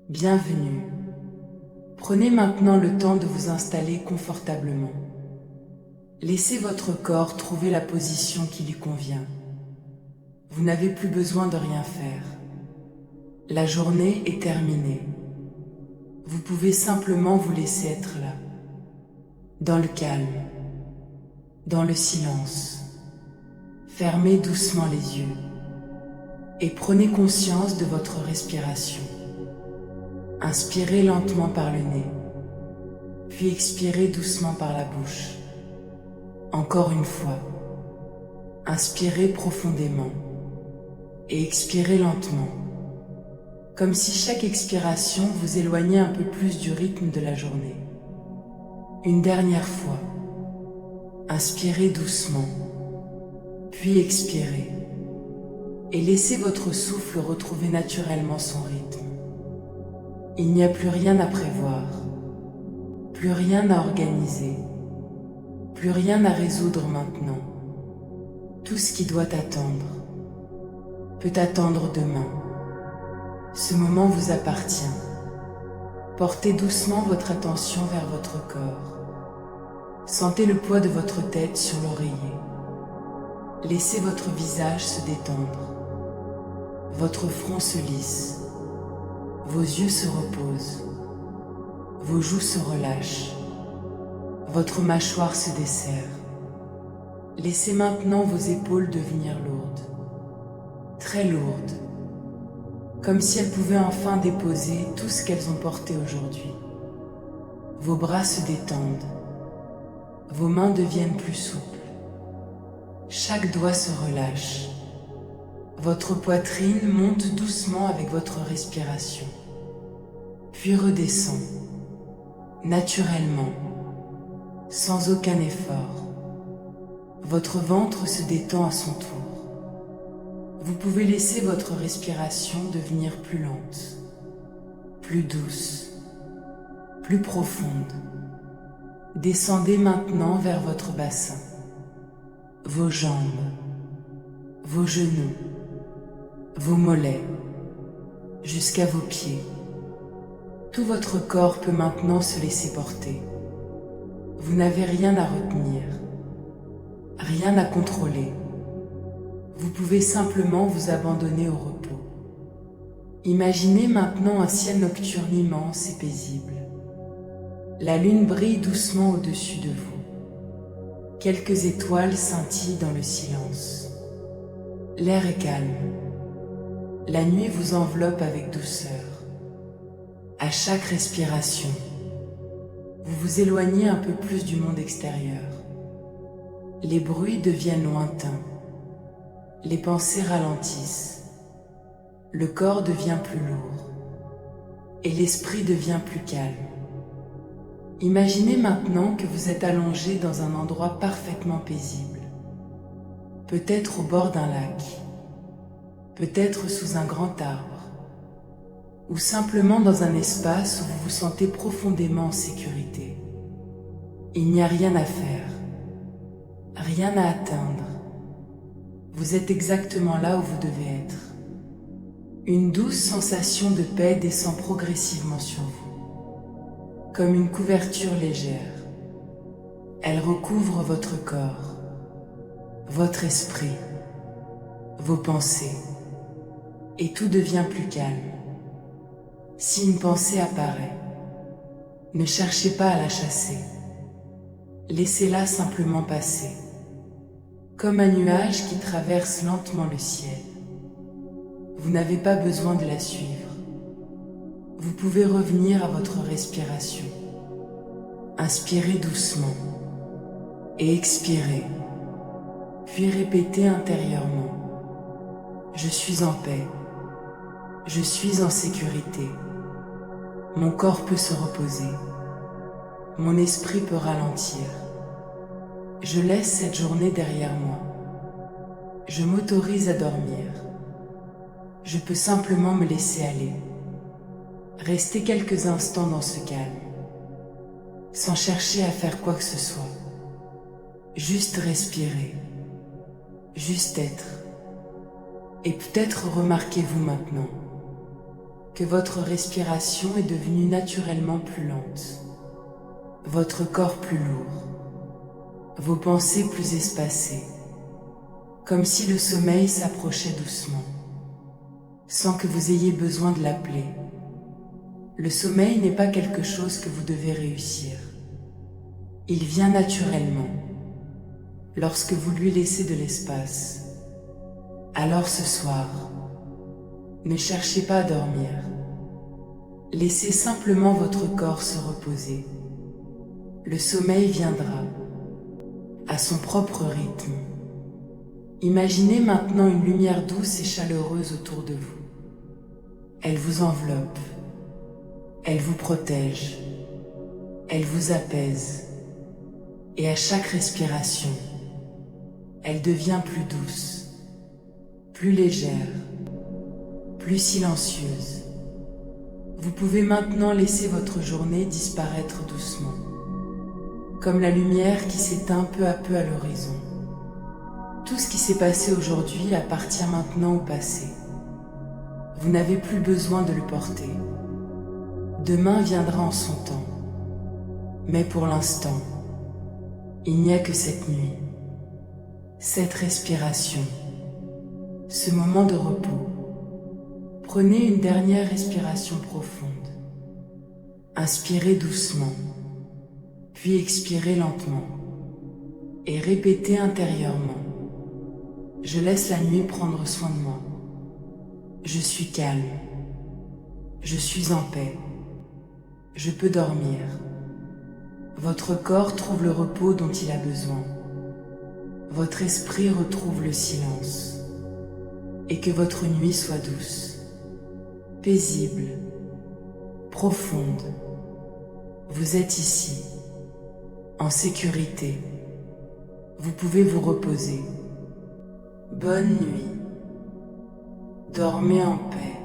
Bienvenue. Prenez maintenant le temps de vous installer confortablement. Laissez votre corps trouver la position qui lui convient. Vous n'avez plus besoin de rien faire. La journée est terminée. Vous pouvez simplement vous laisser être là, dans le calme, dans le silence. Fermez doucement les yeux et prenez conscience de votre respiration. Inspirez lentement par le nez, puis expirez doucement par la bouche. Encore une fois, inspirez profondément et expirez lentement, comme si chaque expiration vous éloignait un peu plus du rythme de la journée. Une dernière fois, inspirez doucement, puis expirez, et laissez votre souffle retrouver naturellement son rythme. Il n'y a plus rien à prévoir, plus rien à organiser, plus rien à résoudre maintenant. Tout ce qui doit attendre peut attendre demain. Ce moment vous appartient. Portez doucement votre attention vers votre corps. Sentez le poids de votre tête sur l'oreiller. Laissez votre visage se détendre. Votre front se lisse. Vos yeux se reposent. Vos joues se relâchent. Votre mâchoire se desserre. Laissez maintenant vos épaules devenir lourdes. Très lourdes. Comme si elles pouvaient enfin déposer tout ce qu'elles ont porté aujourd'hui. Vos bras se détendent. Vos mains deviennent plus souples. Chaque doigt se relâche. Votre poitrine monte doucement avec votre respiration, puis redescend, naturellement, sans aucun effort. Votre ventre se détend à son tour. Vous pouvez laisser votre respiration devenir plus lente, plus douce, plus profonde. Descendez maintenant vers votre bassin, vos jambes, vos genoux, vos mollets, jusqu'à vos pieds. Tout votre corps peut maintenant se laisser porter. Vous n'avez rien à retenir, rien à contrôler. Vous pouvez simplement vous abandonner au repos. Imaginez maintenant un ciel nocturne immense et paisible. La lune brille doucement au-dessus de vous. Quelques étoiles scintillent dans le silence. L'air est calme. La nuit vous enveloppe avec douceur. À chaque respiration, vous vous éloignez un peu plus du monde extérieur. Les bruits deviennent lointains. Les pensées ralentissent. Le corps devient plus lourd. Et l'esprit devient plus calme. Imaginez maintenant que vous êtes allongé dans un endroit parfaitement paisible. Peut-être au bord d'un lac. Peut-être sous un grand arbre, ou simplement dans un espace où vous vous sentez profondément en sécurité. Il n'y a rien à faire, rien à atteindre. Vous êtes exactement là où vous devez être. Une douce sensation de paix descend progressivement sur vous, comme une couverture légère. Elle recouvre votre corps, votre esprit, vos pensées. Et tout devient plus calme. Si une pensée apparaît, ne cherchez pas à la chasser. Laissez-la simplement passer, comme un nuage qui traverse lentement le ciel. Vous n'avez pas besoin de la suivre. Vous pouvez revenir à votre respiration. Inspirez doucement et expirez, puis répétez intérieurement. Je suis en paix. Je suis en sécurité. Mon corps peut se reposer. Mon esprit peut ralentir. Je laisse cette journée derrière moi. Je m'autorise à dormir. Je peux simplement me laisser aller. Rester quelques instants dans ce calme, sans chercher à faire quoi que ce soit. Juste respirer. Juste être. Et peut-être remarquez-vous maintenant que votre respiration est devenue naturellement plus lente, votre corps plus lourd, vos pensées plus espacées, comme si le sommeil s'approchait doucement, sans que vous ayez besoin de l'appeler. Le sommeil n'est pas quelque chose que vous devez réussir. Il vient naturellement, lorsque vous lui laissez de l'espace. Alors ce soir, ne cherchez pas à dormir. Laissez simplement votre corps se reposer. Le sommeil viendra, à son propre rythme. Imaginez maintenant une lumière douce et chaleureuse autour de vous. Elle vous enveloppe, elle vous protège, elle vous apaise. Et à chaque respiration, elle devient plus douce, plus légère, plus silencieuse. Vous pouvez maintenant laisser votre journée disparaître doucement, comme la lumière qui s'éteint peu à peu à l'horizon. Tout ce qui s'est passé aujourd'hui appartient maintenant au passé. Vous n'avez plus besoin de le porter. Demain viendra en son temps. Mais pour l'instant, il n'y a que cette nuit, cette respiration, ce moment de repos. Prenez une dernière respiration profonde. Inspirez doucement, puis expirez lentement et répétez intérieurement. Je laisse la nuit prendre soin de moi. Je suis calme. Je suis en paix. Je peux dormir. Votre corps trouve le repos dont il a besoin. Votre esprit retrouve le silence. Et que votre nuit soit douce, paisible, profonde. Vous êtes ici, en sécurité. Vous pouvez vous reposer. Bonne nuit. Dormez en paix.